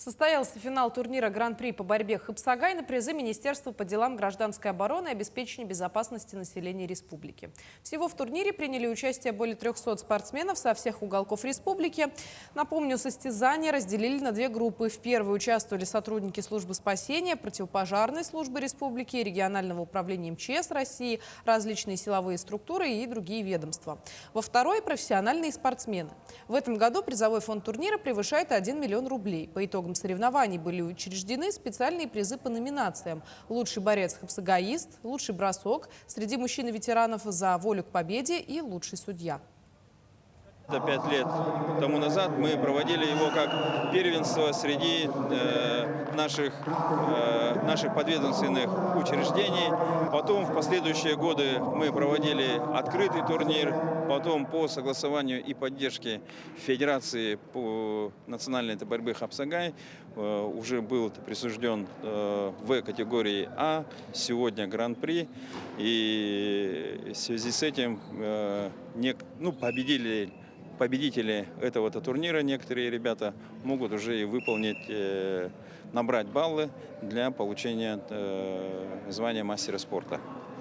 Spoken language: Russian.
Состоялся финал турнира Гран-при по борьбе «Хапсагай» на призы Министерства по делам гражданской обороны и обеспечения безопасности населения республики. Всего в турнире приняли участие более 300 спортсменов со всех уголков республики. Напомню, состязания разделили на две группы. В первой участвовали сотрудники службы спасения, противопожарной службы республики, регионального управления МЧС России, различные силовые структуры и другие ведомства. Во второй – профессиональные спортсмены. В этом году призовой фонд турнира превышает 1 миллион рублей. По итогам соревнований были учреждены специальные призы по номинациям: лучший борец-хапсагаист, лучший бросок среди мужчин и ветеранов за волю к победе и лучший судья. 5 лет тому назад мы проводили его как первенство среди наших подведомственных учреждений. Потом в последующие годы мы проводили открытый турнир. Потом по согласованию и поддержке Федерации по национальной борьбе «Хапсагай» уже был присужден в категории А, сегодня Гран-при. И в связи с этим победители этого турнира, некоторые ребята могут уже и выполнить, набрать баллы для получения звания мастера спорта.